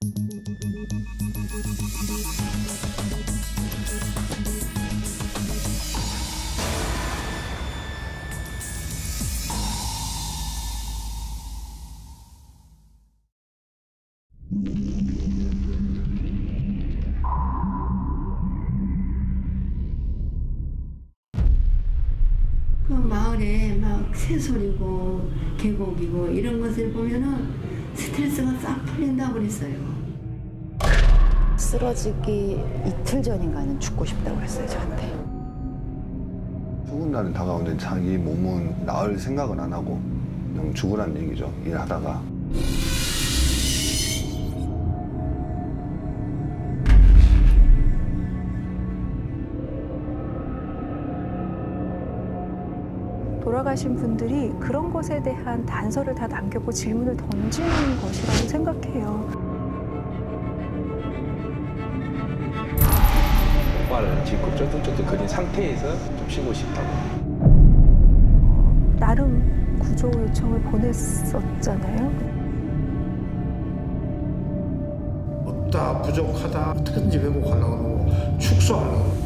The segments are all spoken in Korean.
그 마을에 막 새소리고 계곡이고 이런 것을 보면은 스트레스가 싹 풀린다고 그랬어요. 쓰러지기 이틀 전인가는 죽고 싶다고 했어요, 저한테. 죽은 날은 다가오는데 자기 몸은 나을 생각은 안 하고 그냥 죽으란 얘기죠, 일하다가. 돌아가신 분들이 그런 것에 대한 단서를 다 남겼고 질문을 던지는 것이라고 생각해요. 목발을 짚고 쫄뚝쫄뚝 그린 상태에서 좀 쉬고 싶다고. 나름 구조 요청을 보냈었잖아요. 없다, 부족하다, 어떻게든지 회복하려고 하고 축소하려고.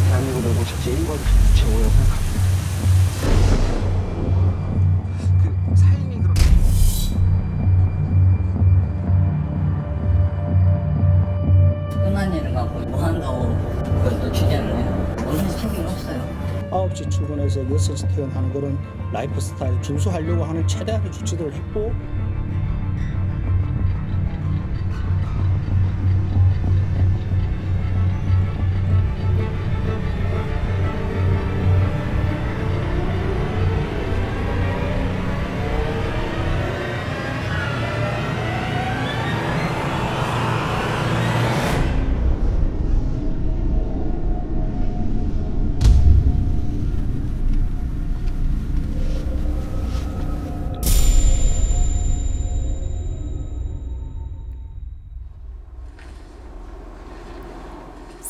대한민국 외국 첫째 1번 최고라고 생각합니다. 그 사인이 그렇게 끝난 일을 갖고 뭐 한다고 그것도 취재를 해요. 무슨 책임 없어요. 9시 출근해서 6시 퇴근하는 그런 라이프 스타일 준수하려고 하는 최대한의 조치들을 했고,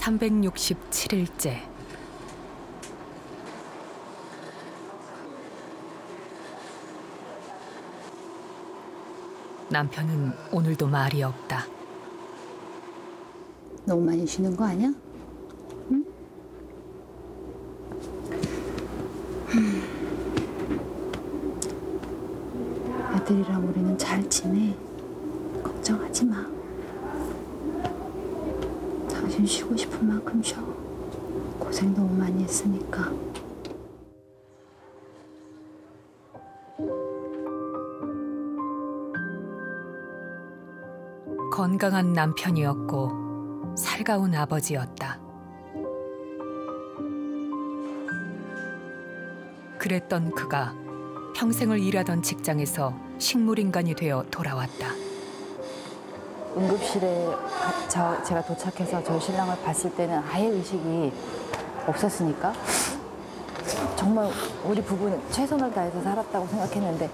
(367일째) 남편은 오늘도 말이 없다. 너무 많이 쉬는 거 아니야? 응? 애들이랑 우리는 잘 지내. 걱정하지 마. 당신 쉬고 싶은 만큼 쉬어. 고생 너무 많이 했으니까. 건강한 남편이었고 살가운 아버지였다. 그랬던 그가 평생을 일하던 직장에서 식물인간이 되어 돌아왔다. 응급실에 제가 도착해서 저희 신랑을 봤을 때는 아예 의식이 없었으니까 정말 우리 부부는 최선을 다해서 살았다고 생각했는데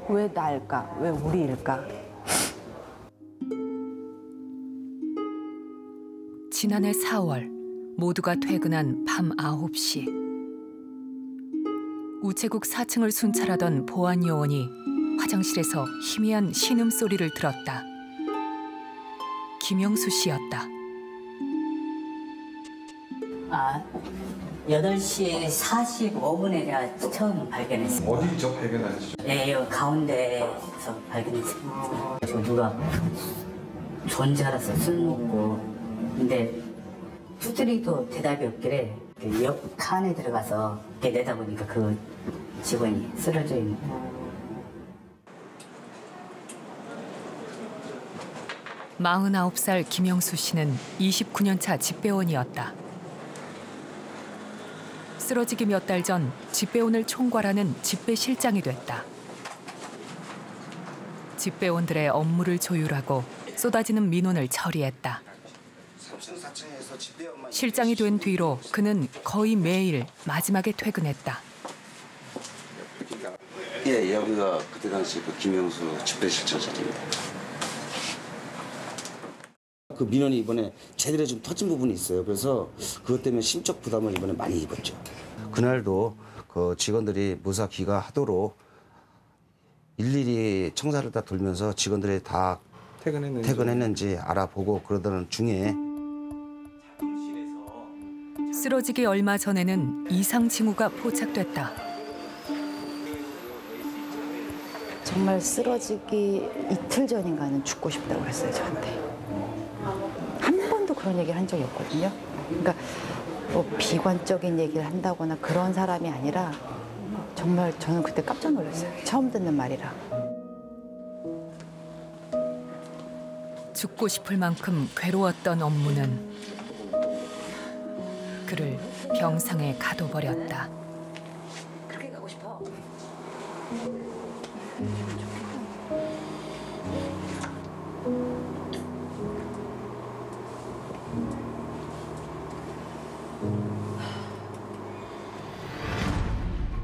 왜 나일까? 왜 우리일까? 지난해 4월 모두가 퇴근한 밤 9시 우체국 4층을 순찰하던 보안 요원이 화장실에서 희미한 신음소리를 들었다. 김영수 씨였다. 8시 45분에 제가 처음 발견했어요. 어디죠 발견하셨죠? 네, 여기 가운데서 발견했어요. 누가 존재 알아서 술 먹고 근데 두드리도 대답이 없길래 그 옆 칸에 들어가서 내다보니까 그 직원이 쓰러져 있는 거예요. 49살 김영수 씨는 29년차 집배원이었다. 쓰러지기 몇 달 전 집배원을 총괄하는 집배실장이 됐다. 집배원들의 업무를 조율하고 쏟아지는 민원을 처리했다. 실장이 된 뒤로 그는 거의 매일 마지막에 퇴근했다. 예, 여기가 그때 당시 그 김영수 집배실장 자리입니다. 그 민원이 이번에 제대로 좀 터진 부분이 있어요. 그래서 그것 때문에 심적 부담을 이번에 많이 입었죠. 그날도 그 직원들이 무사 귀가하도록 일일이 청사를 다 돌면서 직원들이 다 퇴근했는지 알아보고 그러던 중에 쓰러지기 얼마 전에는 이상 징후가 포착됐다. 정말 쓰러지기 이틀 전인가는 죽고 싶다고 그랬어요, 저한테. 한 번도 그런 얘기를 한 적이 없거든요. 그러니까 뭐 비관적인 얘기를 한다거나 그런 사람이 아니라 정말 저는 그때 깜짝 놀랐어요. 처음 듣는 말이라. 죽고 싶을 만큼 괴로웠던 업무는 그를 병상에 가둬버렸다. 그렇게 가고 싶어.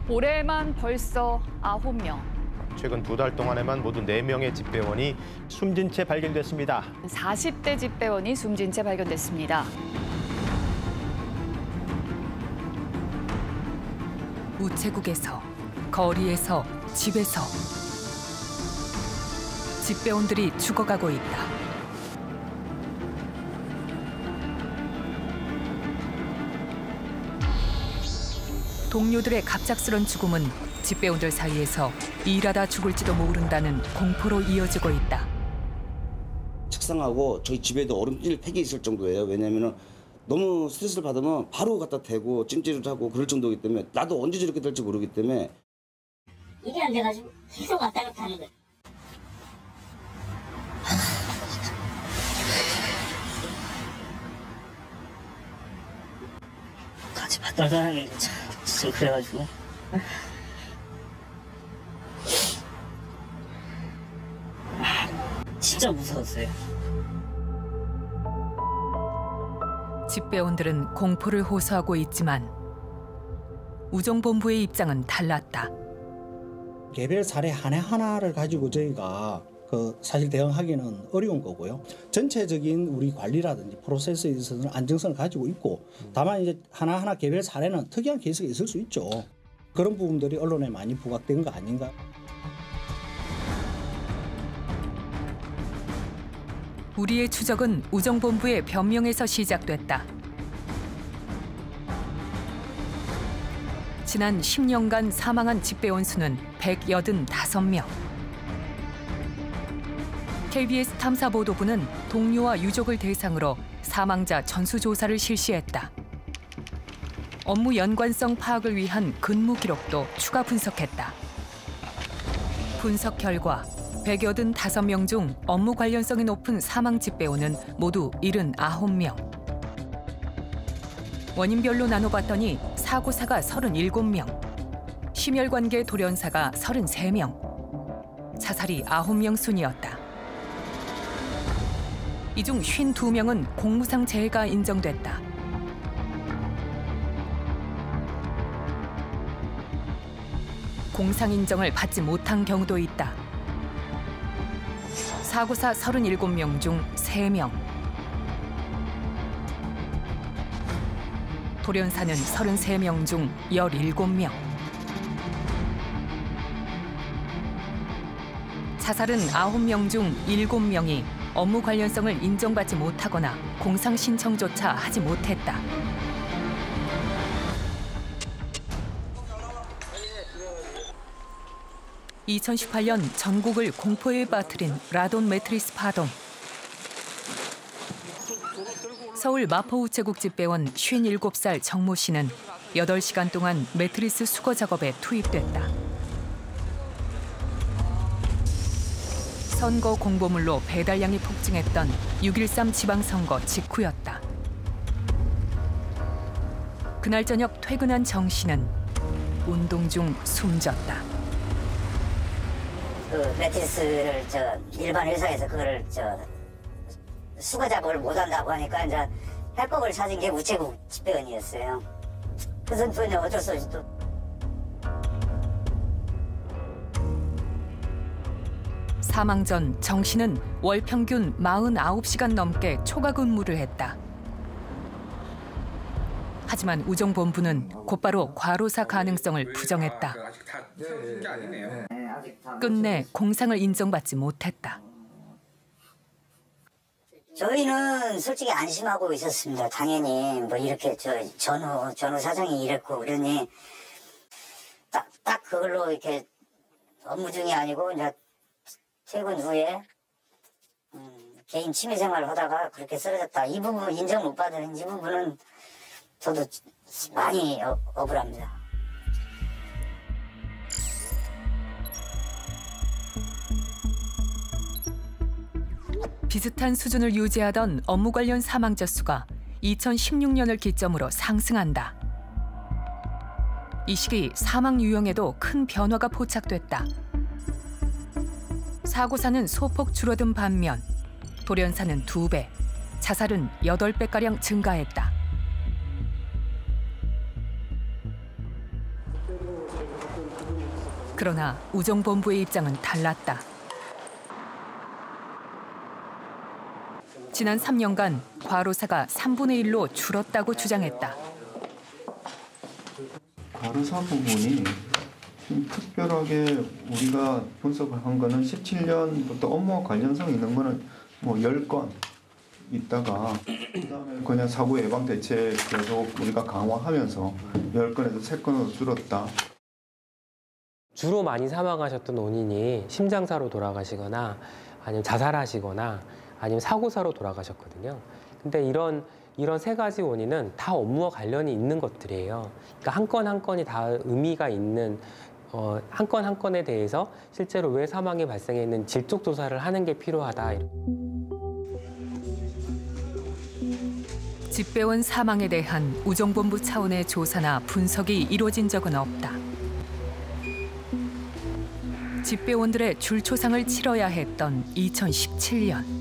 올해만 벌써 9명. 최근 2달 동안에만 모두 4명의 집배원이 숨진 채 발견됐습니다. 40대 집배원이 숨진 채 발견됐습니다. 우체국에서, 거리에서, 집에서 집배원들이 죽어가고 있다. 동료들의 갑작스런 죽음은 집배원들 사이에서 일하다 죽을지도 모른다는 공포로 이어지고 있다. 책상하고 저희 집에도 얼음질 팩이 있을 정도예요. 왜냐면은 너무 스트레스를 받으면 바로 갖다 대고 찜질을 하고 그럴 정도이기 때문에 나도 언제 저렇게 될지 모르기 때문에 일이 안 돼가지고 계속 왔다 갔다 하는 거예요. 같이 봤던 사람이 참 그래가지고 진짜 무서웠어요. 집배원들은 공포를 호소하고 있지만 우정본부의 입장은 달랐다. 개별 사례 하나하나를 가지고 저희가 사실 대응하기는 어려운 거고요. 전체적인 우리 관리라든지 프로세스에 있어서는 안정성을 가지고 있고, 다만 이제 하나하나 개별 사례는 특이한 케이스가 있을 수 있죠. 그런 부분들이 언론에 많이 부각된 거 아닌가. 우리의 추적은 우정본부의 변명에서 시작됐다. 지난 10년간 사망한 집배원 수는 185명. KBS 탐사보도부는 동료와 유족을 대상으로 사망자 전수조사를 실시했다. 업무 연관성 파악을 위한 근무 기록도 추가 분석했다. 분석 결과 185명 중 업무 관련성이 높은 사망 집배원은 모두 79명. 원인별로 나눠봤더니 사고사가 37명, 심혈관계 돌연사가 33명, 자살이 9명 순이었다. 이 중 52명은 공무상 재해가 인정됐다. 공상 인정을 받지 못한 경우도 있다. 사고사 37명 중 3명. 돌연사는 33명 중 17명. 자살은 9명 중 7명이 업무 관련성을 인정받지 못하거나 공상 신청조차 하지 못했다. (2018년) 전국을 공포에 빠뜨린 라돈 매트리스 파동. 서울 마포우체국 집배원 57살 정모 씨는 8시간 동안 매트리스 수거 작업에 투입됐다. 선거 공보물로 배달량이 폭증했던 6.13 지방선거 직후였다. 그날 저녁 퇴근한 정 씨는 운동 중 숨졌다. 그 매트리스를 일반 회사에서 그거를 수거 작업을 못 한다고 하니까 이제 해법을 찾은 게 우체국 집배원이었어요. 그래서 또 이제 어쩔 수 없이 또. 사망 전 정 씨는 월 평균 49시간 넘게 초과 근무를 했다. 하지만 우정본부는 곧바로 과로사 가능성을 부정했다. 아직 다 세워진 게 아니네요. 끝내 공상을 인정받지 못했다. 저희는 솔직히 안심하고 있었습니다. 당연히 뭐 이렇게 전후 사정이 이랬고 그러니 딱 그걸로 이렇게 업무 중이 아니고 이제 퇴근 후에 개인 취미 생활을 하다가 그렇게 쓰러졌다. 이 부분 인정 못 받은 이 부분은 저도 많이 억울합니다. 비슷한 수준을 유지하던 업무 관련 사망자 수가 2016년을 기점으로 상승한다. 이 시기 사망 유형에도 큰 변화가 포착됐다. 사고사는 소폭 줄어든 반면 돌연사는 2배, 자살은 8배가량 증가했다. 그러나 우정본부의 입장은 달랐다. 지난 3년간 과로사가 3분의 1로 줄었다고 주장했다. 과로사 부분이 특별하게 우리가 분석을 한 거는 17년부터 업무와 관련성 있는 거는 뭐 10건 있다가 그다음에 그냥 사고 예방 대책 계속 우리가 강화하면서 10건에서 3건으로 줄었다. 주로 많이 사망하셨던 원인이 심장사로 돌아가시거나 아니면 자살하시거나 아니면 사고사로 돌아가셨거든요. 근데 이런 3가지 원인은 다 업무와 관련이 있는 것들이에요. 그러니까 한 건 한 건이 다 의미가 있는 한 건 한 건에 대해서 실제로 왜 사망이 발생했는 질적 조사를 하는 게 필요하다. 집배원 사망에 대한 우정본부 차원의 조사나 분석이 이루어진 적은 없다. 집배원들의 줄초상을 치러야 했던 2017년.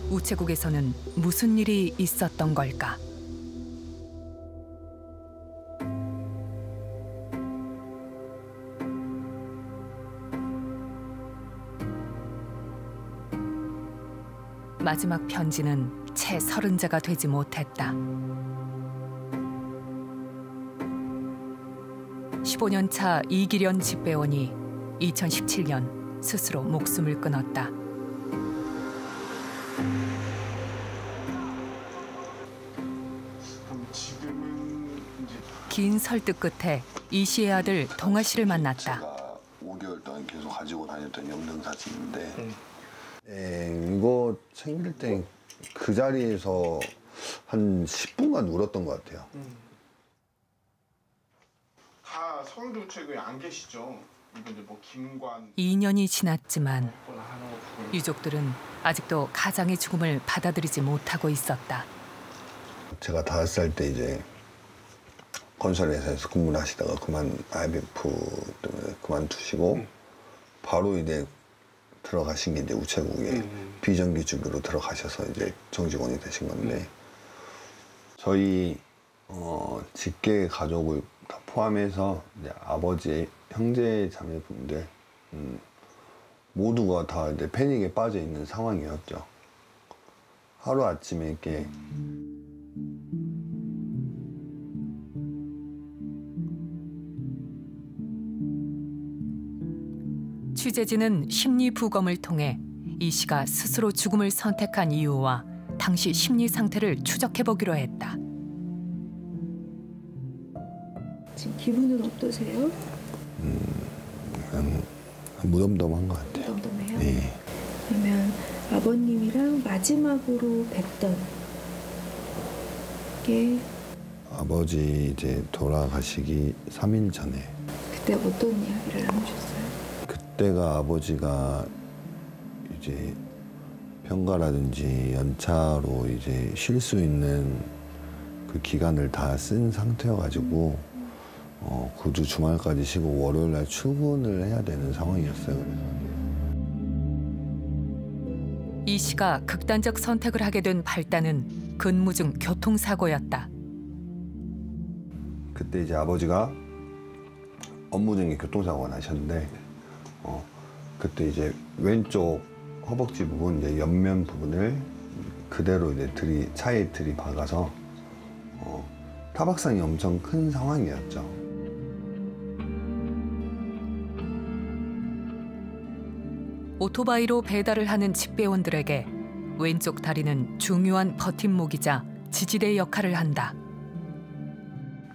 우체국에서는 무슨 일이 있었던 걸까? 마지막 편지는 채 30자가 되지 못했다. 15년 차 이기련 집배원이 2017년 스스로 목숨을 끊었다. 긴 설득 끝에 이 씨의 아들 동아 씨를 만났다. 제가 5개월 동안 계속 가지고 다녔던 영등사진인데 이거 챙길 때 그 자리에서 한 10분간 울었던 것 같아요. 다 서울대 우체국에 안 계시죠? 이분들 뭐 김관 2년이 지났지만 유족들은 아직도 가장의 죽음을 받아들이지 못하고 있었다. 제가 5살 때 이제 건설회사에서 근무를 하시다가 IMF 때문에 그만두시고 바로 이제 들어가신 게 이제 우체국에 비정규직으로 들어가셔서 이제 정직원이 되신 건데 저희 직계 가족을 다 포함해서 이제 아버지, 형제, 자매분들 모두가 다 이제 패닉에 빠져 있는 상황이었죠. 하루 아침에 이렇게 취재진은 심리 부검을 통해 이 씨가 스스로 죽음을 선택한 이유와 당시 심리 상태를 추적해 보기로 했다. 지금 기분은 어떠세요? 그냥 무덤덤한 것 같아요. 무덤덤해요? 네. 그러면 아버님이랑 마지막으로 뵀던 게 아버지 이제 돌아가시기 3일 전에 그때 어떤 이야기를 나누셨어요? 그때가 아버지가 이제 병가라든지 연차로 이제 쉴 수 있는 그 기간을 다 쓴 상태여가지고 그 주 주말까지 쉬고 월요일 날 출근을 해야 되는 상황이었어요. 이 씨가 극단적 선택을 하게 된 발단은 근무 중 교통사고였다. 그때 이제 아버지가 업무 중에 교통사고가 나셨는데 그때 이제 왼쪽 허벅지 부분 이제 옆면 부분을 그대로 이제 차에 들이박아서 타박상이 엄청 큰 상황이었죠. 오토바이로 배달을 하는 집배원들에게 왼쪽 다리는 중요한 버팀목이자 지지대 역할을 한다.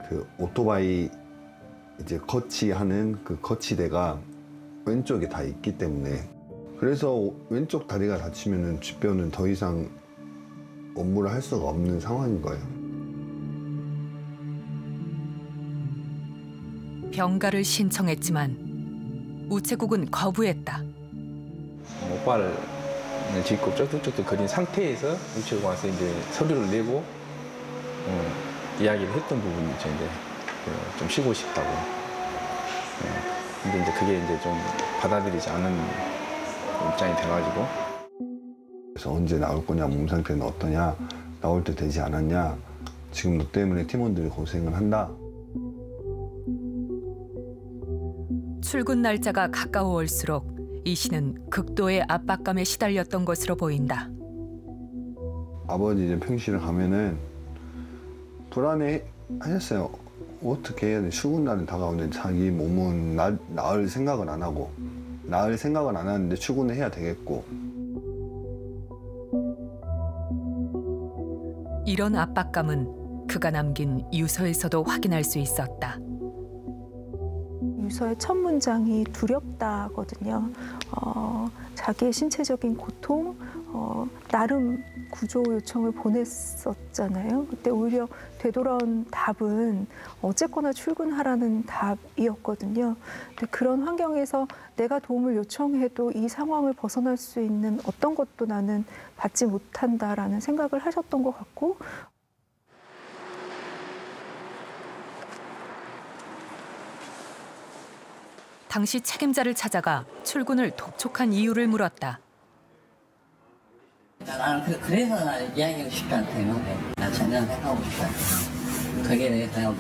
그 오토바이 이제 거치하는 그 거치대가 왼쪽에 다 있기 때문에, 그래서 왼쪽 다리가 다치면은 집배원은 더 이상 업무를 할 수가 없는 상황인 거예요. 병가를 신청했지만 우체국은 거부했다. 목발을 짚고 쩌뚝쩌뚝 거린 상태에서 우체국 와서 이제 서류를 내고 이야기를 했던 부분이 있죠. 이제 좀 쉬고 싶다고. 근데 이제 그게 이제 좀 받아들이지 않은 입장이 돼가지고. 그래서 언제 나올 거냐, 몸 상태는 어떠냐, 나올 때 되지 않았냐, 지금 너 때문에 팀원들이 고생을 한다. 출근 날짜가 가까워올수록 이 씨는 극도의 압박감에 시달렸던 것으로 보인다. 아버지 이제 평시를 가면은 불안해 하셨어요. 어떻게 해야 돼? 출근 날은 다가오는데 자기 몸은 나을 생각을 안 하고, 나을 생각은 안 하는데 출근을 해야 되겠고. 이런 압박감은 그가 남긴 유서에서도 확인할 수 있었다. 유서의 첫 문장이 두렵다거든요. 자기의 신체적인 고통, 나름 구조 요청을 보냈었잖아요. 그때 오히려 되돌아온 답은 어쨌거나 출근하라는 답이었거든요. 근데 그런 환경에서 내가 도움을 요청해도 이 상황을 벗어날 수 있는 어떤 것도 나는 받지 못한다라는 생각을 하셨던 것 같고, 당시 책임자를 찾아가 출근을 독촉한 이유를 물었다. 나는 그래서 나 이야기하고 싶지 않대요. 나 전향하고 싶다. 그게 내가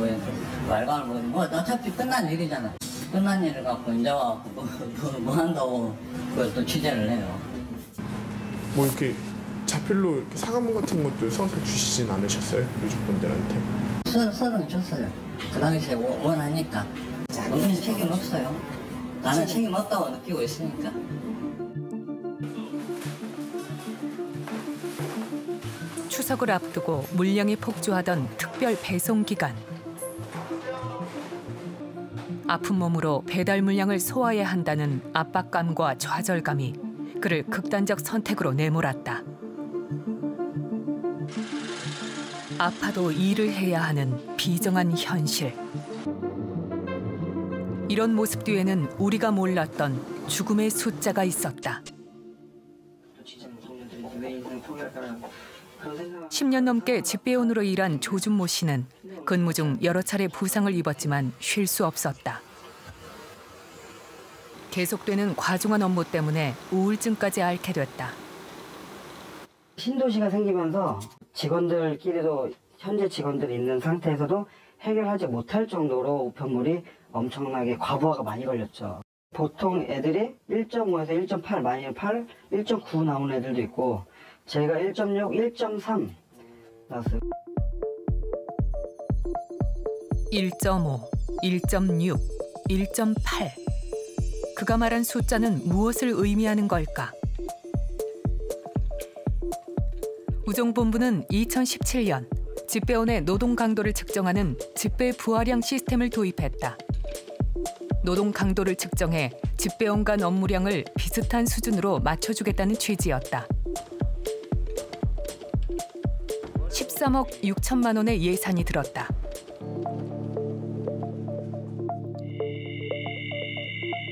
말과를 뭐 어차피 끝난 일이잖아. 끝난 일을 갖고 이제 와서 뭐 한다고 그걸 또 취재를 해요. 뭐 이렇게 자필로 이렇게 사과문 같은 것도 써서 주시진 않으셨어요? 유족분들한테? 써는 줬어요. 그 당시에 원하니까. 우리는 책임 없어요. 나는 책임 없다고 느끼고 있으니까. 추석을 앞두고 물량이 폭주하던 특별 배송 기간. 아픈 몸으로 배달 물량을 소화해야 한다는 압박감과 좌절감이 그를 극단적 선택으로 내몰았다. 아파도 일을 해야 하는 비정한 현실. 이런 모습 뒤에는 우리가 몰랐던 죽음의 숫자가 있었다. 10년 넘게 집배원으로 일한 조준모 씨는 근무 중 여러 차례 부상을 입었지만 쉴 수 없었다. 계속되는 과중한 업무 때문에 우울증까지 앓게 됐다. 신도시가 생기면서 직원들끼리도 현재 직원들이 있는 상태에서도 해결하지 못할 정도로 우편물이 엄청나게 과부하가 많이 걸렸죠. 보통 애들이 1.5에서 1.8, 많이 8, 1.9 나오는 애들도 있고 제가 1.6, 1.3 나왔어요. 1.5, 1.6, 1.8. 그가 말한 숫자는 무엇을 의미하는 걸까? 우정본부는 2017년 집배원의 노동 강도를 측정하는 집배 부하량 시스템을 도입했다. 노동 강도를 측정해 집배원 간 업무량을 비슷한 수준으로 맞춰주겠다는 취지였다. 13억 6천만 원의 예산이 들었다.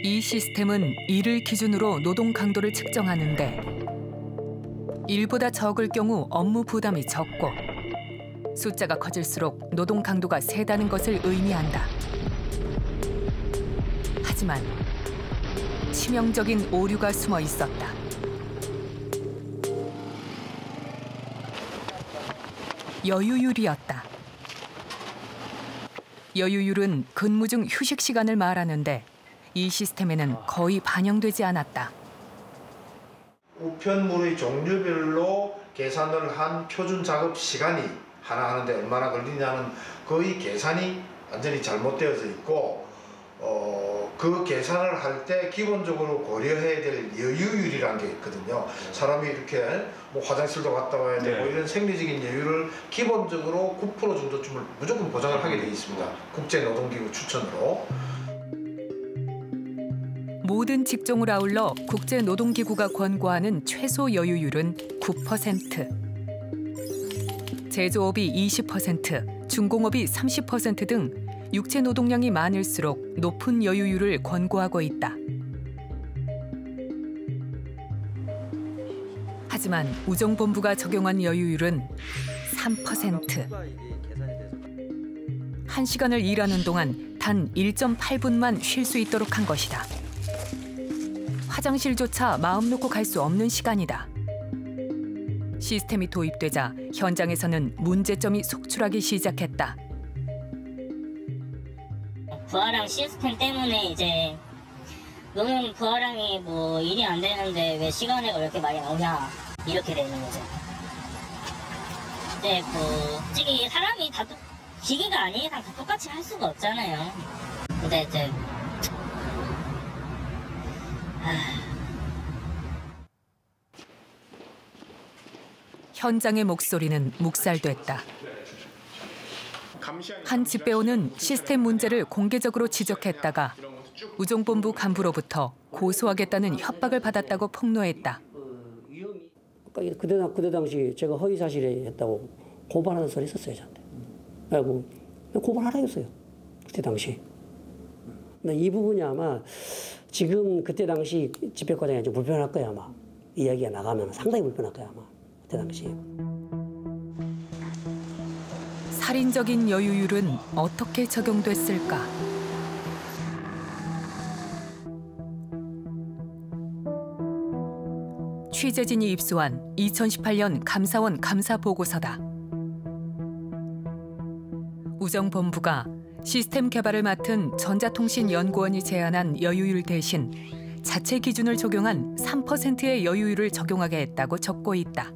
이 시스템은 일을 기준으로 노동 강도를 측정하는데 일보다 적을 경우 업무 부담이 적고 숫자가 커질수록 노동 강도가 세다는 것을 의미한다. 하지만 치명적인 오류가 숨어 있었다. 여유율이었다. 여유율은 근무 중 휴식 시간을 말하는데 이 시스템에는 거의 반영되지 않았다. 우편물의 종류별로 계산을 한 표준 작업 시간이 하나 하는데 얼마나 걸리냐는 거의 계산이 완전히 잘못되어져 있고 그 계산을 할 때 기본적으로 고려해야 될 여유율이라는 게 있거든요. 사람이 이렇게 뭐 화장실도 갔다 와야 되고 이런 생리적인 여유를 기본적으로 9% 정도쯤을 무조건 보장을 하게 돼 있습니다. 국제노동기구 추천으로. 모든 직종을 아울러 국제노동기구가 권고하는 최소 여유율은 9%. 제조업이 20%, 중공업이 30% 등 육체 노동량이 많을수록 높은 여유율을 권고하고 있다. 하지만 우정본부가 적용한 여유율은 3%. 1시간을 일하는 동안 단 1.8분만 쉴 수 있도록 한 것이다. 화장실조차 마음 놓고 갈 수 없는 시간이다. 시스템이 도입되자 현장에서는 문제점이 속출하기 시작했다. 부하랑 시스템 때문에 이제 너는 부하랑이 뭐 일이 안 되는데 왜 시간에 왜 이렇게 많이 나오냐 이렇게 되는 거죠. 근데 솔직히 사람이 다 기계가 아닌 이상 다 똑같이 할 수가 없잖아요. 근데 이제 현장의 목소리는 묵살됐다. 한 집배원은 시스템 문제를 공개적으로 지적했다가 우정본부 간부로부터 고소하겠다는 협박을 받았다고 폭로했다. 그때 당시 제가 허위 사실에 했다고 고발하는 소리 있었어요, 저한테. 뭐 고발하라 했어요, 그때 당시. 근데 이 부분이 아마 지금 그때 당시 집배과장이 좀 불편할 거야, 아마. 이야기가 나가면 상당히 불편할 거야, 아마. 그때 당시에. 살인적인 여유율은 어떻게 적용됐을까? 취재진이 입수한 2018년 감사원 감사 보고서다. 우정본부가 시스템 개발을 맡은 전자통신연구원이 제안한 여유율 대신 자체 기준을 적용한 3%의 여유율을 적용하게 했다고 적고 있다.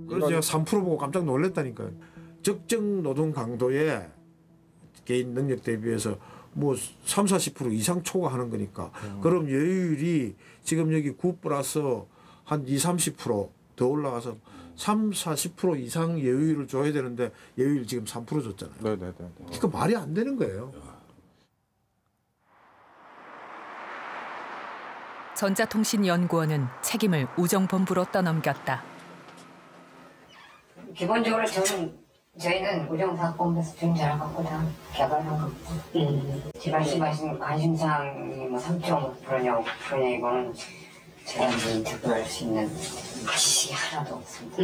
그래서 제가 3% 보고 깜짝 놀랐다니까요. 적정 노동 강도의 개인 능력 대비해서 뭐 3, 40% 이상 초과하는 거니까 그럼 여유율이 지금 여기 9 플러스 한 2, 30% 더 올라가서 3, 40% 이상 여유율을 줘야 되는데 여유율 지금 3% 줬잖아요. 네네네. 그러니까 말이 안 되는 거예요. 전자통신연구원은 책임을 우정본부로 떠넘겼다. 기본적으로 저희는 우정사업본부에서 좀 잘하거나 개발한 거고 제 말씀하신 관심사항이 뭐 3.5%냐 5%냐 이거는 제가 이제 인터뷰할 수 있는 지식이 하나도 없습니다.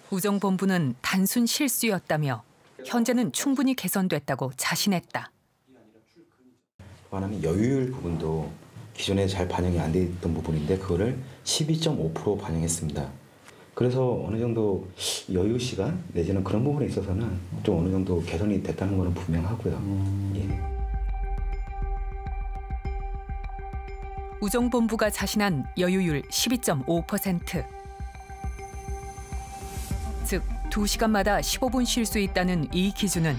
우정본부는 단순 실수였다며 현재는 충분히 개선됐다고 자신했다. 말하면 여유율 부분도 기존에 잘 반영이 안 돼 있던 부분인데 그거를 12.5% 반영했습니다. 그래서 어느 정도 여유 시간 내지는 그런 부분에 있어서는 좀 어느 정도 개선이 됐다는 것은 분명하고요. 예. 우정본부가 자신한 여유율 12.5%. 즉 2시간마다 15분 쉴 수 있다는 이 기준은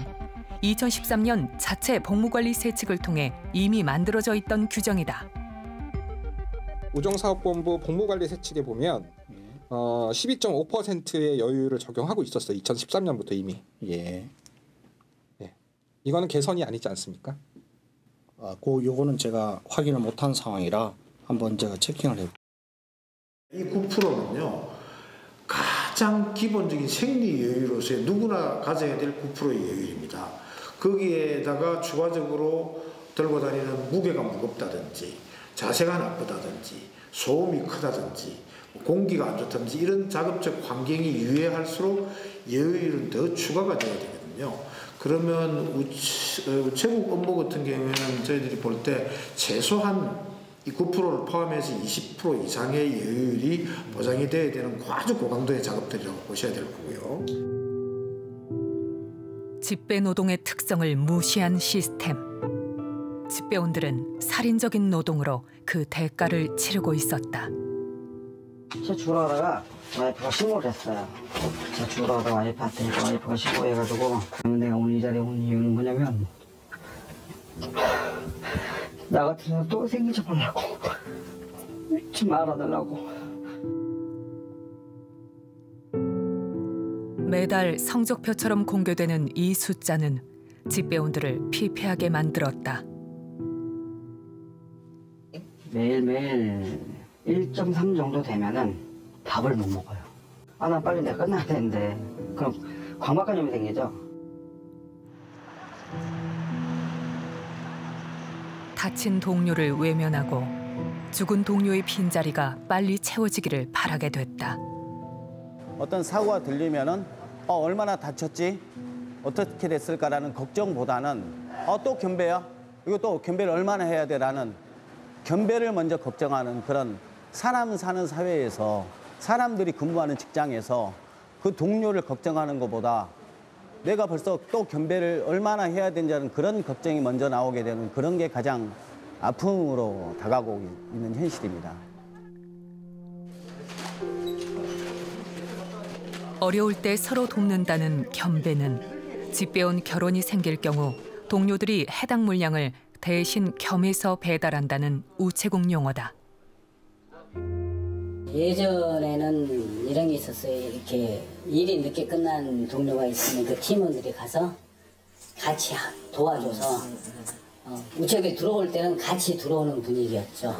2013년 자체 복무관리 세칙을 통해 이미 만들어져 있던 규정이다. 우정사업본부 복무관리 세칙에 보면 12.5%의 여유율을 적용하고 있었어요. 2013년부터 이미. 예. 이거는 개선이 아니지 않습니까? 요거는 제가 확인을 못한 상황이라 한번 제가 체킹을 해볼게요. 이 9%는요. 가장 기본적인 생리 여유로서의 누구나 가져야 될 9%의 여유입니다. 거기에다가 추가적으로 들고 다니는 무게가 무겁다든지 자세가 나쁘다든지 소음이 크다든지 공기가 안 좋다든지 이런 작업적 환경이 유해할수록 여유율은 더 추가가 돼야 되거든요. 그러면 우체국 업무 같은 경우에는 저희들이 볼 때 최소한 이 9%를 포함해서 20% 이상의 여유율이 보장이 돼야 되는 아주 고강도의 작업들이라고 보셔야 될 거고요. 집배 노동의 특성을 무시한 시스템. 집배원들은 살인적인 노동으로 그 대가를 치르고 있었다. 제 주로 하다가 와이프가 신고를 했어요. 제가 죽으라고 와이프한테 와이프가 신고해가지고 내가 오늘 이 자리에 온 이유는 뭐냐면 나 같은 애또 생기지 말라고 잊지 말아달라고. 매달 성적표처럼 공개되는 이 숫자는 집배원들을 피폐하게 만들었다. 매일매일 1.3 정도 되면은 밥을 못 먹어요. 아, 나 빨리 내가 끝나야 되는데. 그럼 광박관념이 생기죠. 다친 동료를 외면하고 죽은 동료의 빈자리가 빨리 채워지기를 바라게 됐다. 어떤 사고가 들리면은 얼마나 다쳤지? 어떻게 됐을까라는 걱정보다는 또 겸배야? 이거 또 겸배를 얼마나 해야 돼라는 겸배를 먼저 걱정하는 그런 사람 사는 사회에서 사람들이 근무하는 직장에서 그 동료를 걱정하는 것보다 내가 벌써 또 겸배를 얼마나 해야 되는지는 그런 걱정이 먼저 나오게 되는 그런 게 가장 아픔으로 다가오고 있는 현실입니다. 어려울 때 서로 돕는다는 겸배는 집배원 결혼이 생길 경우 동료들이 해당 물량을 대신 겸해서 배달한다는 우체국 용어다. 예전에는 이런 게 있었어요. 이렇게 일이 늦게 끝난 동료가 있으면 그 팀원들이 가서 같이 도와줘서 우체국에 들어올 때는 같이 들어오는 분위기였죠.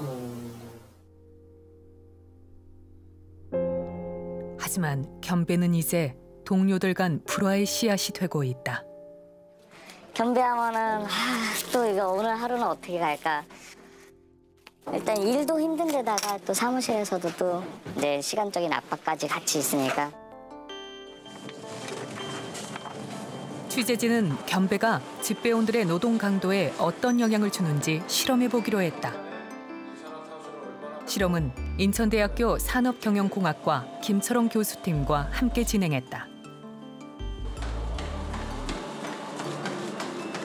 하지만 겸배는 이제 동료들 간 불화의 씨앗이 되고 있다. 겸배하면은 또 이거 오늘 하루는 어떻게 갈까? 일단 일도 힘든데다가 또 사무실에서도 또 이제 시간적인 압박까지 같이 있으니까. 취재진은 겸배가 집배원들의 노동 강도에 어떤 영향을 주는지 실험해 보기로 했다. 실험은 인천대학교 산업경영공학과 김철원 교수팀과 함께 진행했다.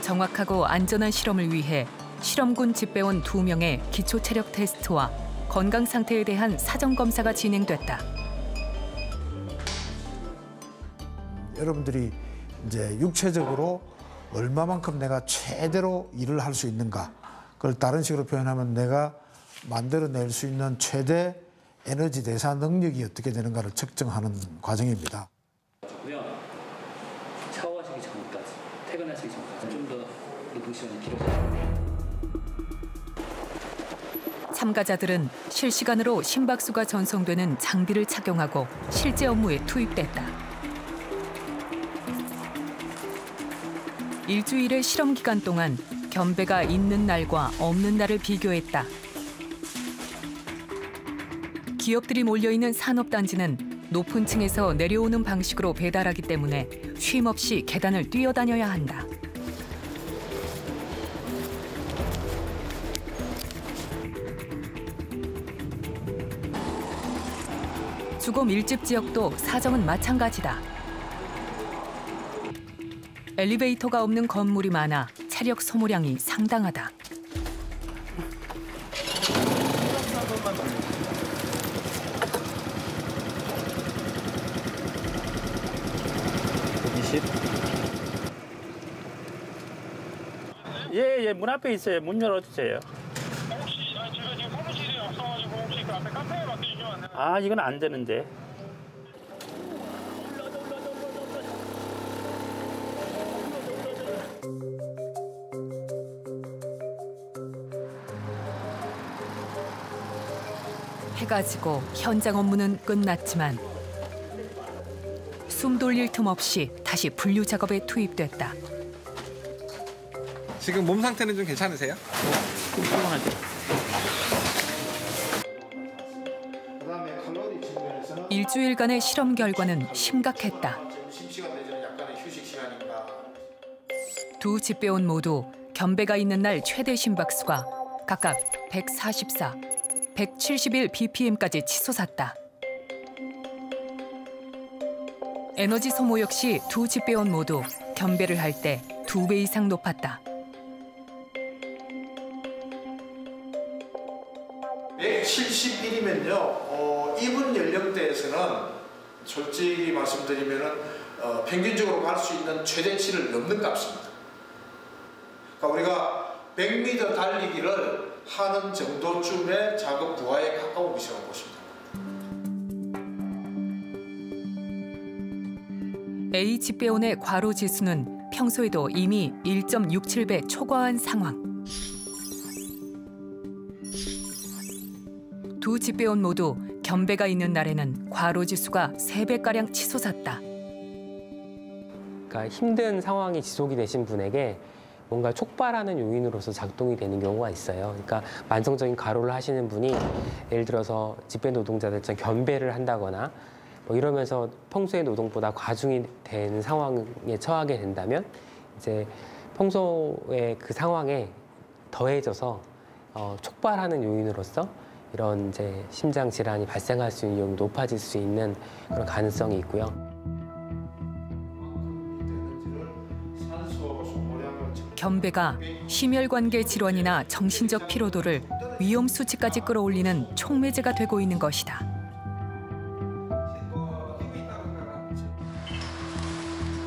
정확하고 안전한 실험을 위해 실험군 집배원 2명의 기초 체력 테스트와 건강 상태에 대한 사전 검사가 진행됐다. 여러분들이 이제 육체적으로 얼마만큼 내가 최대로 일을 할 수 있는가, 그걸 다른 식으로 표현하면 내가 만들어낼 수 있는 최대 에너지 대사 능력이 어떻게 되는가를 측정하는 과정입니다. 샤워하시기 전까지, 퇴근하시기 전까지 좀 더 노동 시간이 길어져요. 참가자들은 실시간으로 심박수가 전송되는 장비를 착용하고 실제 업무에 투입됐다. 일주일의 실험 기간 동안 겸배가 있는 날과 없는 날을 비교했다. 기업들이 몰려있는 산업단지는 높은 층에서 내려오는 방식으로 배달하기 때문에 쉼 없이 계단을 뛰어다녀야 한다. 주거 밀집 지역도 사정은 마찬가지다. 엘리베이터가 없는 건물이 많아 체력 소모량이 상당하다. 예, 문 앞에 있어요. 문 열어주세요. 제가 지금 사무실에 없어가지고 혹시 그 앞에 카페에 맡겨주시면 안 되나요? 아, 이건 안 되는데. 해가 지고 현장 업무는 끝났지만 숨 돌릴 틈 없이 다시 분류 작업에 투입됐다. 지금 몸 상태는 좀 괜찮으세요? 피곤하죠. 일주일간의 실험 결과는 심각했다. 두 집배원 모두 겸배가 있는 날 최대 심박수가 각각 144, 171 bpm까지 치솟았다. 에너지 소모 역시 두 집배원 모두 겸배를 할 때 2배 이상 높았다. 171이면요, 이분 연령대에서는 솔직히 말씀드리면은 평균적으로 갈 수 있는 최대치를 넘는 값입니다. 그러니까 우리가 100m 달리기를 하는 정도쯤의 작업 부하에 가까운 것이라고 보시면 됩니다. A 집배원의 과로 지수는 평소에도 이미 1.67배 초과한 상황. 두 집배원 모두 겸배가 있는 날에는 과로 지수가 3배가량 치솟았다. 그러니까 힘든 상황이 지속이 되신 분에게 뭔가 촉발하는 요인으로서 작동이 되는 경우가 있어요. 그러니까 만성적인 과로를 하시는 분이 예를 들어서 집배 노동자들처럼 겸배를 한다거나 뭐 이러면서 평소의 노동보다 과중이 되는 상황에 처하게 된다면 이제 평소의 그 상황에 더해져서 촉발하는 요인으로서 이런 이제 심장 질환이 발생할 수 있는 위험이 높아질 수 있는 그런 가능성이 있고요. 겸배가 심혈관계 질환이나 정신적 피로도를 위험 수치까지 끌어올리는 촉매제가 되고 있는 것이다.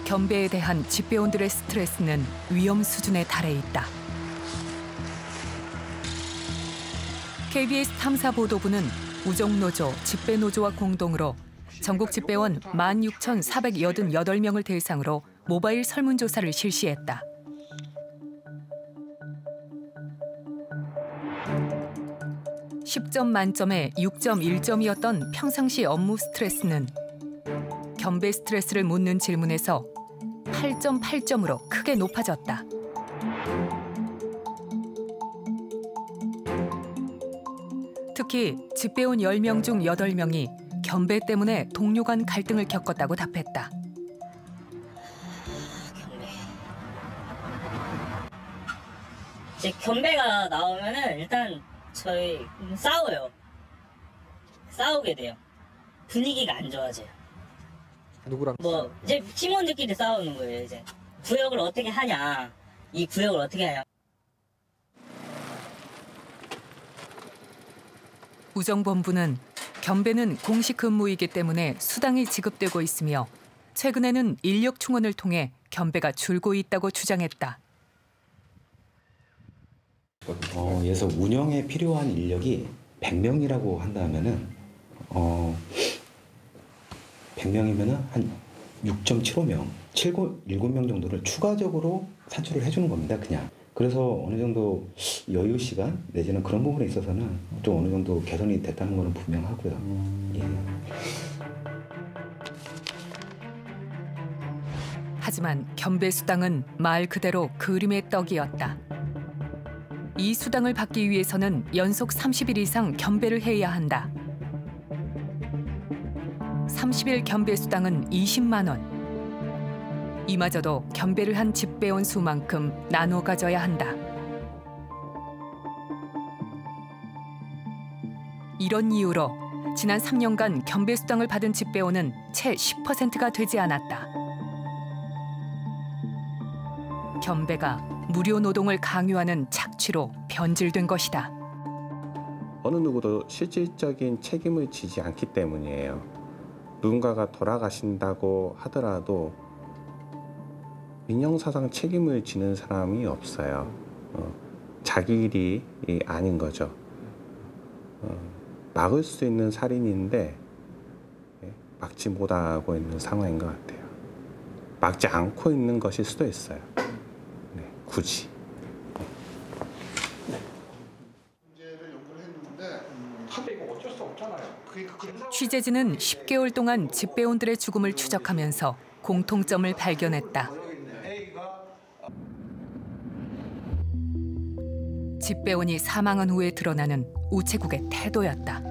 겸배에 대한 집배원들의 스트레스는 위험 수준에 달해 있다. KBS 탐사보도부는 우정노조, 집배노조와 공동으로 전국 집배원 16,488명을 대상으로 모바일 설문조사를 실시했다. 10점 만점에 6.1점이었던 평상시 업무 스트레스는 겸배 스트레스를 묻는 질문에서 8.8점으로 크게 높아졌다. 특히 집배원 10명 중 8명이 겸배 때문에 동료 간 갈등을 겪었다고 답했다. 이제 겸배가 나오면은 일단 저희 싸워요. 싸우게 돼요. 분위기가 안 좋아져요. 누구랑? 뭐 이제 팀원들끼리 싸우는 거예요. 이제 구역을 어떻게 하냐, 이 구역을 어떻게 하냐. 우정본부는 겸배는 공식 근무이기 때문에 수당이 지급되고 있으며 최근에는 인력 충원을 통해 겸배가 줄고 있다고 주장했다. 그래서 운영에 필요한 인력이 100명이라고 한다면은 100명이면은 한 6.75명, 7명 정도를 추가적으로 산출을 해주는 겁니다, 그냥. 그래서 어느 정도 여유 시간 내지는 그런 부분에 있어서는 좀 어느 정도 개선이 됐다는 것은 분명하고요. 예. 하지만 겸배 수당은 말 그대로 그림의 떡이었다. 이 수당을 받기 위해서는 연속 30일 이상 겸배를 해야 한다. 30일 겸배 수당은 20만 원. 이마저도 겸배를 한 집배원 수만큼 나눠 가져야 한다. 이런 이유로 지난 3년간 겸배 수당을 받은 집배원은 채 10%가 되지 않았다. 겸배가 무료 노동을 강요하는 착취로 변질된 것이다. 어느 누구도 실질적인 책임을 지지 않기 때문이에요. 누군가가 돌아가신다고 하더라도 민형사상 책임을 지는 사람이 없어요. 자기 일이 아닌 거죠. 막을 수 있는 살인인데 막지 못하고 있는 상황인 것 같아요. 막지 않고 있는 것일 수도 있어요. 네, 굳이. 취재진은 10개월 동안 집배원들의 죽음을 추적하면서 공통점을 발견했다. 집배원이 사망한 후에 드러나는 우체국의 태도였다.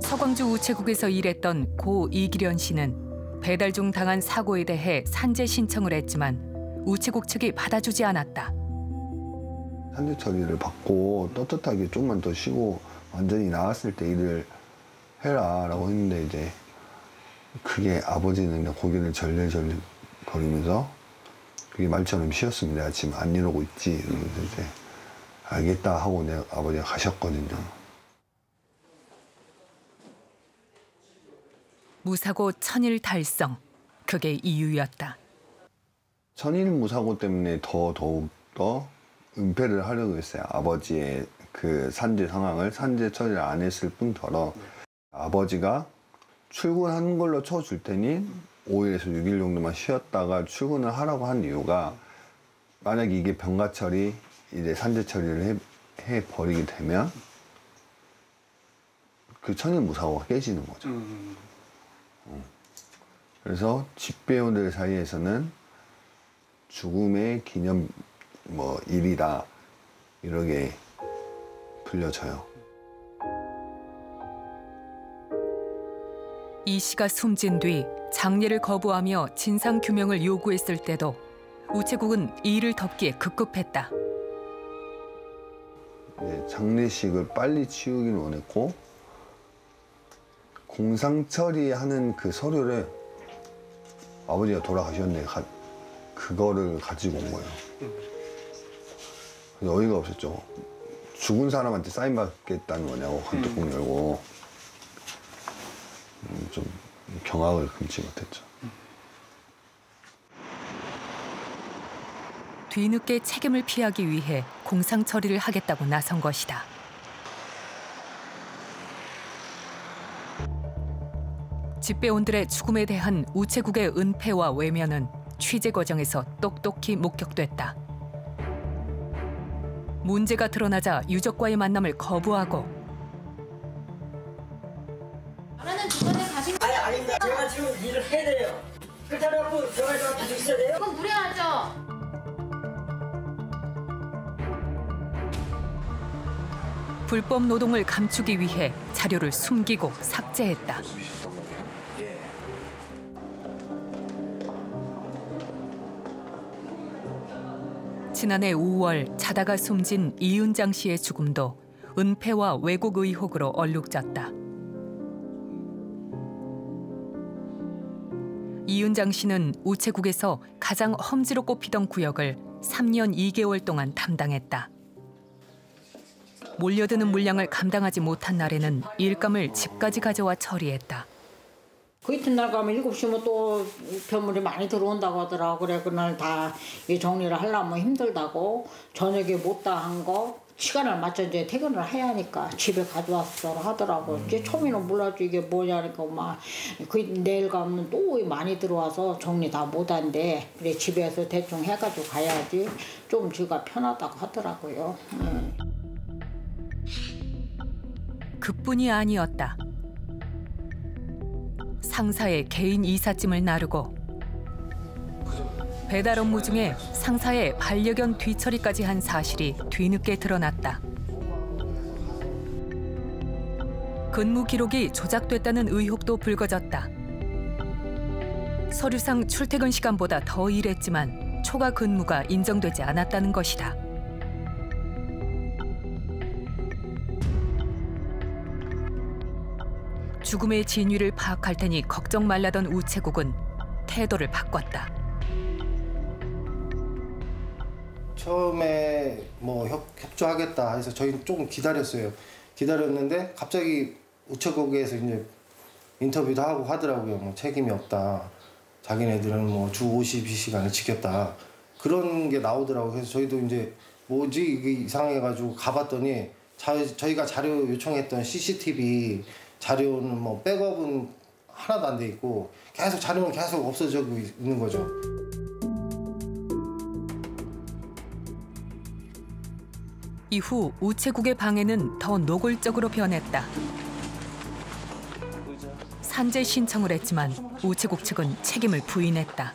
서광주 우체국에서 일했던 고 이기련 씨는 배달 중 당한 사고에 대해 산재 신청을 했지만 우체국 측이 받아주지 않았다. 산재 처리를 받고 떳떳하게 좀만 더 쉬고 완전히 나았을 때 일을 해라라고 했는데 이제 그게 아버지는 고개를 절레절레 거리면서 그게 말처럼 쉬었습니다. 지금 안 이러고 있지. 이러면서 이제 알겠다 하고 내 아버지가 가셨거든요. 무사고 천일 달성. 그게 이유였다. 천일 무사고 때문에 더욱 더 은폐를 하려고 했어요. 아버지의 그 산재 상황을 산재 처리를 안 했을 뿐더러 아버지가 출근하는 걸로 쳐줄 테니 5일에서 6일 정도만 쉬었다가 출근을 하라고 한 이유가 만약에 이게 병가 처리, 이제 산재 처리를 해 버리게 되면 그 천일 무사고가 깨지는 거죠. 그래서 집배원들 사이에서는 죽음의 기념 일이다 이렇게 불려져요. 이 씨가 숨진 뒤 장례를 거부하며 진상 규명을 요구했을 때도 우체국은 이를 덮기에 급급했다. 장례식을 빨리 치우기를 원했고 공상 처리하는 그 서류를 아버지가 돌아가셨는데 그거를 가지고 온 거예요. 어이가 없었죠. 죽은 사람한테 사인 받겠다는 거냐고 뚜껑 열고 좀 경악을 금치 못했죠. 뒤늦게 책임을 피하기 위해 공상 처리를 하겠다고 나선 것이다. 집배원들의 죽음에 대한 우체국의 은폐와 외면은 취재 과정에서 똑똑히 목격됐다. 문제가 드러나자 유족과의 만남을 거부하고 나는 주변에 가신 아닙니다. 제가 지금 일을 해야 돼요. 그렇다고 병원에 계속 있어야 돼요? 그건 무례하죠. 불법 노동을 감추기 위해 자료를 숨기고 삭제했다. 지난해 5월 자다가 숨진 이은장 씨의 죽음도 은폐와 왜곡 의혹으로 얼룩졌다. 이은장 씨는 우체국에서 가장 험지로 꼽히던 구역을 3년 2개월 동안 담당했다. 몰려드는 물량을 감당하지 못한 날에는 일감을 집까지 가져와 처리했다. 그 이튿날 가면 7시면 또 우편물이 많이 들어온다고 하더라고. 그래 그날 다 정리를 하려면 힘들다고 저녁에 못다 한 거 시간을 맞춰 이제 퇴근을 해야 하니까 집에 가져왔어 하더라고. 이제 처음에는 몰랐지 이게 뭐냐니까 막 내일 가면 또 많이 들어와서 정리 다 못한대. 그래 집에서 대충 해가지고 가야지 좀 지가 편하다고 하더라고요. 그뿐이 아니었다. 상사의 개인 이삿짐을 나르고 배달 업무 중에 상사의 반려견 뒤처리까지 한 사실이 뒤늦게 드러났다. 근무 기록이 조작됐다는 의혹도 불거졌다. 서류상 출퇴근 시간보다 더 일했지만 초과 근무가 인정되지 않았다는 것이다. 죽음의 진위를 파악할 테니 걱정 말라던 우체국은 태도를 바꿨다. 처음에 협조하겠다 해서 저희는 조금 기다렸어요. 기다렸는데 갑자기 우체국에서 이제 인터뷰도 하고 하더라고요. 책임이 없다. 자기네들은 주 52시간을 지켰다. 그런 게 나오더라고요. 그래서 저희도 이제 뭐지 이게 이상해가지고 가봤더니 저희가 자료 요청했던 CCTV 자료는 백업은 하나도 안 돼 있고 계속 자료는 계속 없어지고 있는 거죠. 이후 우체국의 방해는 더 노골적으로 변했다. 산재 신청을 했지만 우체국 측은 책임을 부인했다.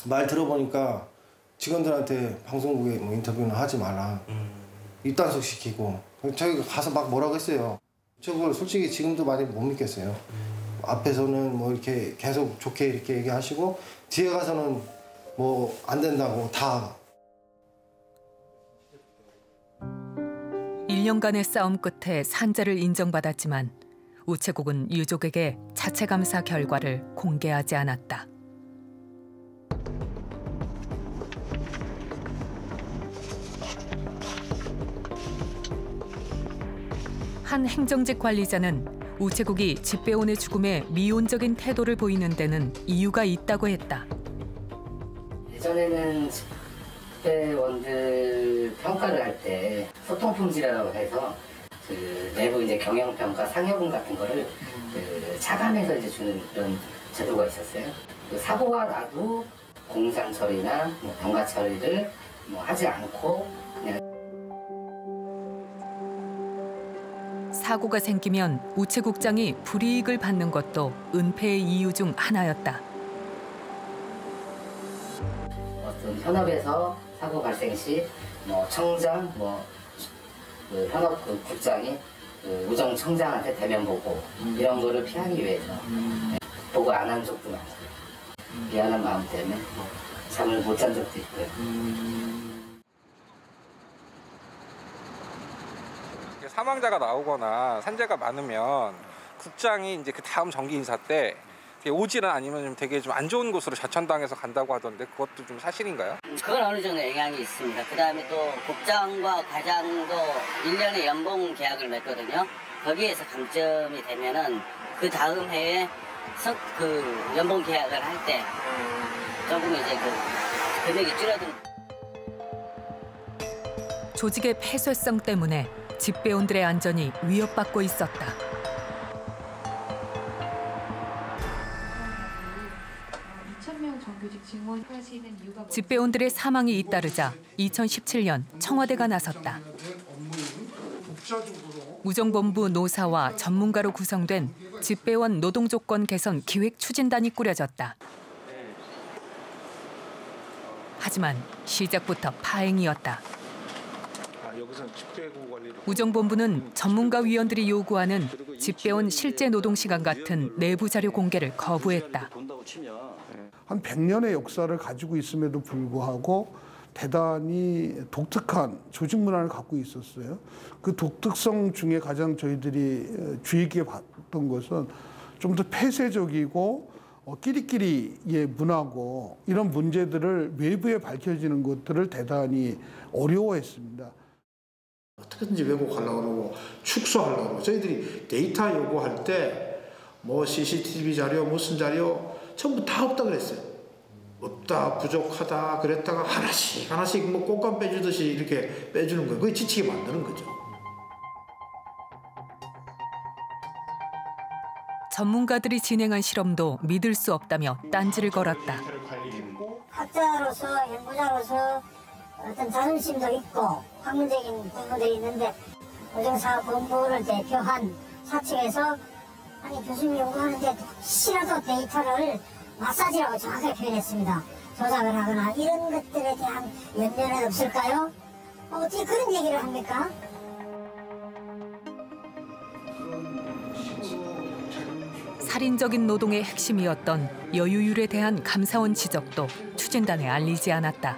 말 들어보니까 직원들한테 방송국에 인터뷰는 하지 마라. 입단속 시키고 저희가 가서 막 뭐라고 했어요. 우체국을 솔직히 지금도 많이 못 믿겠어요. 앞에서는 이렇게 계속 좋게 이렇게 얘기하시고 뒤에 가서는 안 된다고 다. 1년간의 싸움 끝에 산재를 인정받았지만 우체국은 유족에게 자체 감사 결과를 공개하지 않았다. 한 행정직 관리자는 우체국이 집배원의 죽음에 미온적인 태도를 보이는 데는 이유가 있다고 했다. 예전에는 집배원들 평가를 할 때 소통 품질이라고 해서 그 내부 이제 경영 평가 상여금 같은 거를 그 차감해서 이제 주는 그런 제도가 있었어요. 그 사고가 나도 공상 처리나 뭐 병가 처리를 뭐 하지 않고 그냥. 사고가 생기면 우체국장이 불이익을 받는 것도 은폐의 이유 중 하나였다. 어떤 현업에서 사고 발생 시 뭐 청장, 그 현업 그 국장이 그 우정 청장한테 대면 보고 이런 거를 피하기 위해서 보고 안 한 적도 많고 미안한 마음 때문에 잠을 못 잔 적도 있고요. 사망자가 나오거나 산재가 많으면 국장이 이제 그 다음 정기 인사 때 오지는 아니면 되게 좀 안 좋은 곳으로 좌천당해서 간다고 하던데 그것도 좀 사실인가요? 그건 어느 정도 영향이 있습니다. 그다음에 또 국장과 과장도 1년의 연봉 계약을 맺거든요. 거기에서 감점이 되면은 그 다음 해에 그 연봉 계약을 할 때 조금 이제 그 금액이 줄어든. 조직의 폐쇄성 때문에 집배원들의 안전이 위협받고 있었다. 집배원들의 사망이 잇따르자 2017년 청와대가 나섰다. 우정본부 노사와 전문가로 구성된 집배원 노동조건 개선 기획추진단이 꾸려졌다. 하지만 시작부터 파행이었다. 우정본부는 전문가 위원들이 요구하는 집배원 실제 노동시간 같은 내부 자료 공개를 거부했다. 한 100년의 역사를 가지고 있음에도 불구하고 대단히 독특한 조직 문화를 갖고 있었어요. 그 독특성 중에 가장 저희들이 주의 깊게 봤던 것은 좀 더 폐쇄적이고 끼리끼리의 문화고 이런 문제들을 외부에 밝혀지는 것들을 대단히 어려워했습니다. 어떻게든지 왜곡하려고 그러고 축소하려고 그러고 저희들이 데이터 요구할 때 뭐 CCTV 자료 무슨 자료 전부 다 없다 그랬어요. 없다 부족하다 그랬다가 하나씩 뭐 꽃감 빼주듯이 이렇게 빼주는 거예요. 그게 지치게 만드는 거죠. 전문가들이 진행한 실험도 믿을 수 없다며 딴지를 걸었다. 학자로서 연구자로서 어떤 자존심도 있고 학문적인 부분도 있는데 우정사업본부를 대표한 사측에서 아니 교수님 연구하는데 혹시라도 데이터를 마사지라고 정확하게 표현했습니다. 조작을 하거나 이런 것들에 대한 연면은 없을까요? 어떻게 그런 얘기를 합니까? 살인적인 노동의 핵심이었던 여유율에 대한 감사원 지적도 추진단에 알리지 않았다.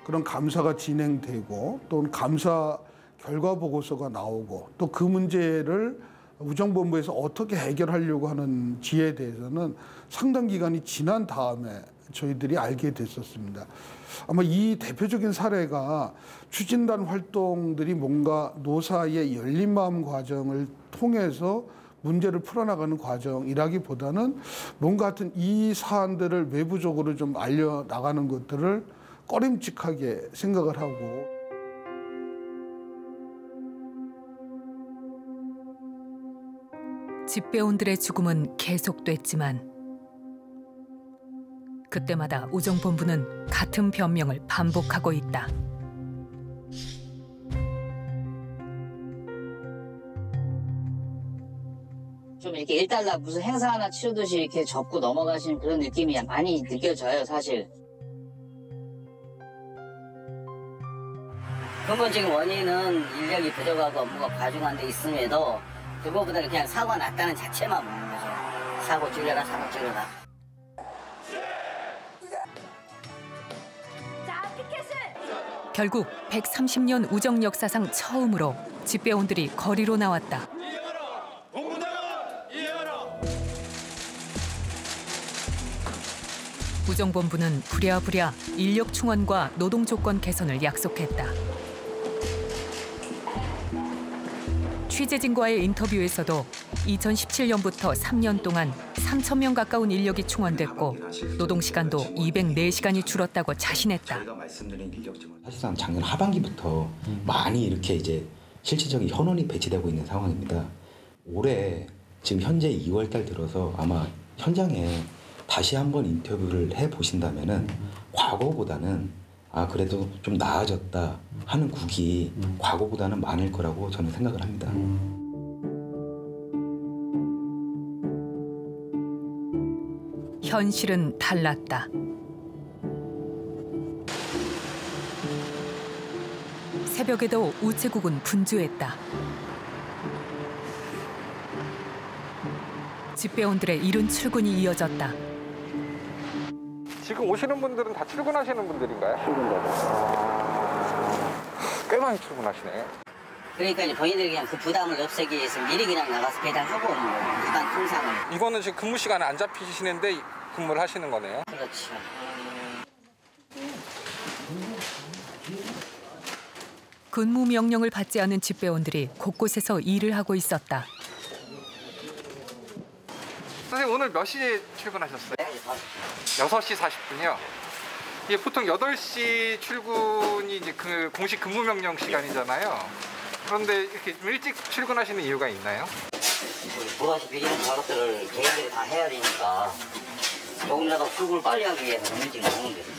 그런 감사가 진행되고 또 감사 결과 보고서가 나오고 또 그 문제를 우정본부에서 어떻게 해결하려고 하는 지에 대해서는 상당 기간이 지난 다음에 저희들이 알게 됐었습니다. 아마 이 대표적인 사례가 추진단 활동들이 뭔가 노사의 열린 마음 과정을 통해서 문제를 풀어나가는 과정이라기보다는 뭔가 하여튼 이 사안들을 외부적으로 좀 알려나가는 것들을 꺼림칙하게 생각을 하고 집배원들의 죽음은 계속됐지만 그때마다 우정본부는 같은 변명을 반복하고 있다. 좀 이렇게 1달러 무슨 행사 하나 치르듯이 이렇게 접고 넘어가시는 그런 느낌이 많이 느껴져요, 사실. 근본적인 원인은 인력이 부족하고 업무가 과중한 데 있음에도 그거보다는 그냥 사고가 났다는 자체만 보는 거죠. 사고 줄여라, 사고 줄여라. 결국 130년 우정 역사상 처음으로 집배원들이 거리로 나왔다. 우정본부는 부랴부랴 인력 충원과 노동 조건 개선을 약속했다. 취재진과의 인터뷰에서도 2017년부터 3년 동안 3,000명 가까운 인력이 충원됐고 노동시간도 204시간이 줄었다고 자신했다. 저희가 말씀드린 인력증은 사실상 작년 하반기부터 많이 이렇게 이제 실질적인 현원이 배치되고 있는 상황입니다. 올해 지금 현재 2월 달 들어서 아마 현장에 다시 한번 인터뷰를 해 보신다면은 과거보다는 그래도 좀 나아졌다 하는 국이 과거보다는 많을 거라고 저는 생각을 합니다. 현실은 달랐다. 새벽에도 우체국은 분주했다. 집배원들의 이른 출근이 이어졌다. 지금 오시는 분들은 다 출근하시는 분들인가요? 꽤 많이 출근하시네. 그러니까 이제 본인들이 그냥 그 부담을 없애기 위해서 미리 그냥 나가서 배달하고 오는 거예요. 일반 통상은. 이거는 지금 근무 시간에 안 잡히시는데 근무를 하시는 거네요? 그렇죠. 근무 명령을 받지 않은 집배원들이 곳곳에서 일을 하고 있었다. 선생님 오늘 몇 시에 출근하셨어요? 6시 40분이요? 이게 보통 8시 출근이 이제 그 공식 근무 명령 시간이잖아요. 그런데 이렇게 좀 일찍 출근하시는 이유가 있나요? 부가시 비기는 작업들을 개인들이 다 해야 되니까 조금이라도 출근을 빨리 하기 위해서 좀 일찍 나오는 거예요.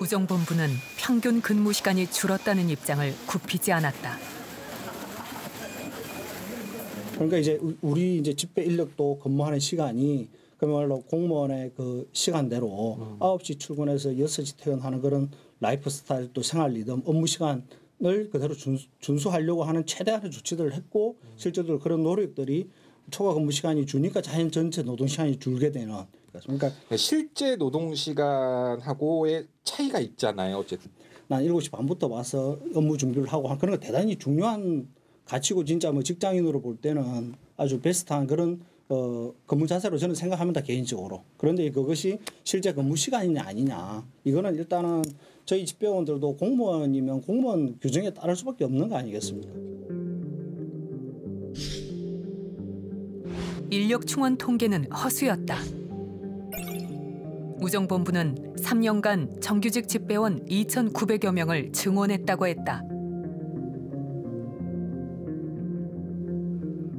우정본부는 평균 근무 시간이 줄었다는 입장을 굽히지 않았다. 그러니까 이제 우리 이제 집배 인력도 근무하는 시간이 그야말로 공무원의 그 시간대로 9시 출근해서 6시 퇴근하는 그런 라이프 스타일 또 생활 리듬 업무 시간을 그대로 준수하려고 하는 최대한의 조치들을 했고 실제로 그런 노력들이 초과 근무 시간이 주니까 자연 전체 노동 시간이 줄게 되는. 그러니까 실제 노동 시간하고의 차이가 있잖아요. 어쨌든 난 7시 반부터 와서 업무 준비를 하고 그런 거 대단히 중요한 가치고 진짜 뭐 직장인으로 볼 때는 아주 베스트한 그런 근무 자세로 저는 생각합니다 개인적으로. 그런데 그것이 실제 근무 시간이냐 아니냐 이거는 일단은 저희 집배원들도 공무원이면 공무원 규정에 따를 수밖에 없는 거 아니겠습니까? 인력 충원 통계는 허수였다. 우정본부는 3년간 정규직 집배원 2,900여 명을 증원했다고 했다.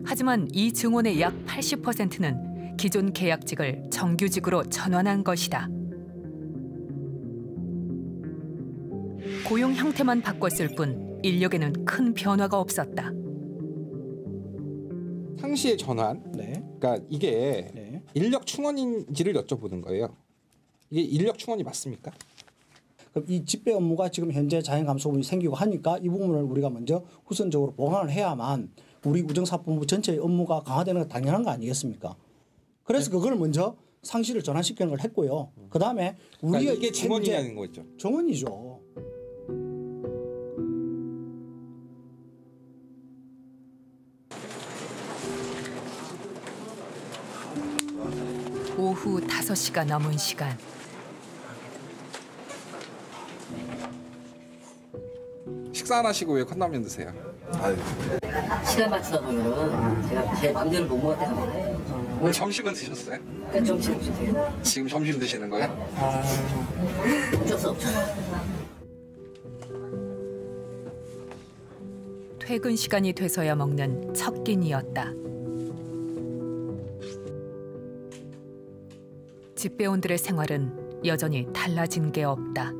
하지만 이 증원의 약 80%는 기존 계약직을 정규직으로 전환한 것이다. 고용 형태만 바꿨을 뿐 인력에는 큰 변화가 없었다. 상시의 전환, 그러니까 이게 인력 충원인지를 여쭤보는 거예요. 이게 인력 충원이 맞습니까? 그럼 이 집배 업무가 지금 현재 자연 감소분이 생기고 하니까 이 부분을 우리가 먼저 우선적으로 보완을 해야만 우리 우정사업본부 전체의 업무가 강화되는 건 당연한 거 아니겠습니까? 그래서 그걸 먼저 상시를 전환시키는 걸 했고요. 그다음에 우리가 그러니까 이게 증원이라는 거죠. 증원이죠. 오후 5시가 넘은 시간. 식사 안 하시고 왜 컵라면 드세요? 시간 맞추다 보면은 제가 제 맘대로 못 먹었다는 거예요. 오늘 점심은 드셨어요? 그 점심 드세요. 지금 점심 드시는 거예요? 어쩔 수 없죠. 퇴근 시간이 돼서야 먹는 첫 끼니였다. 집배원들의 생활은 여전히 달라진 게 없다.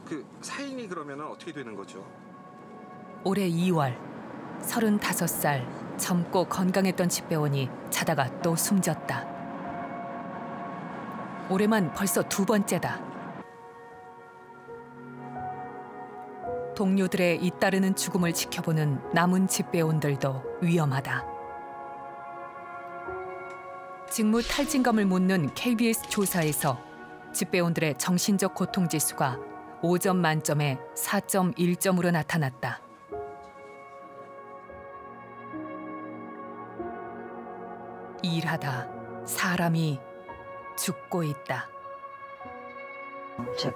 그 사인이 그러면은 어떻게 되는 거죠? 올해 2월 35살 젊고 건강했던 집배원이 자다가 또 숨졌다. 올해만 벌써 2번째다. 동료들의 잇따르는 죽음을 지켜보는 남은 집배원들도 위험하다. 직무 탈진감을 묻는 KBS 조사에서 집배원들의 정신적 고통 지수가 5점 만점에 4.1점으로 나타났다. 일하다 사람이 죽고 있다. 제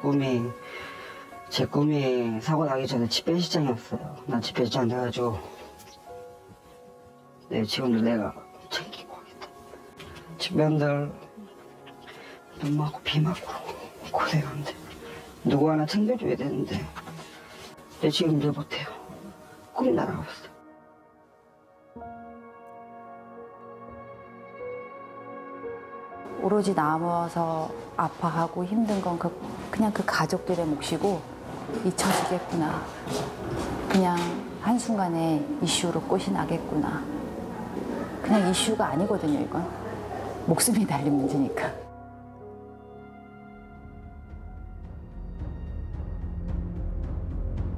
꿈이 사고 나기 전에 집배시장이었어요. 난 집배시장 돼가지고 내 직원들 내가 챙기고 하겠다. 집배원들 눈 맞고 비 맞고 고생한데 누구 하나 챙겨줘야 되는데 내 직원들 못해요. 꿈이 날아갔어. 오로지 남아서 아파하고 힘든 건 그냥 그 가족들의 몫이고 잊혀지겠구나. 그냥 한순간에 이슈로 꽃이 나겠구나. 그냥 이슈가 아니거든요, 이건. 목숨이 달린 문제니까.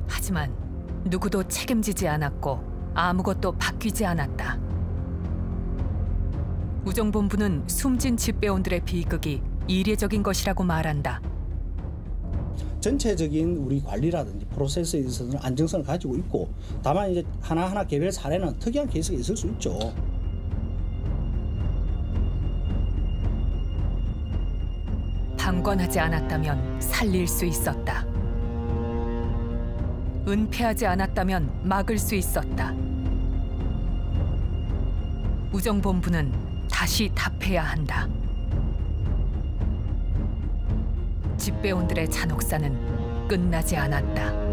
하지만 누구도 책임지지 않았고 아무것도 바뀌지 않았다. 우정본부는 숨진 집배원들의 비극이 이례적인 것이라고 말한다. 전체적인 우리 관리라든지 프로세스에 있어서는 안정성을 가지고 있고 다만 이제 하나하나 개별 사례는 특이한 케이스가 있을 수 있죠. 방관하지 않았다면 살릴 수 있었다. 은폐하지 않았다면 막을 수 있었다. 우정본부는 다시 답해야 한다. 집배원들의 잔혹사는 끝나지 않았다.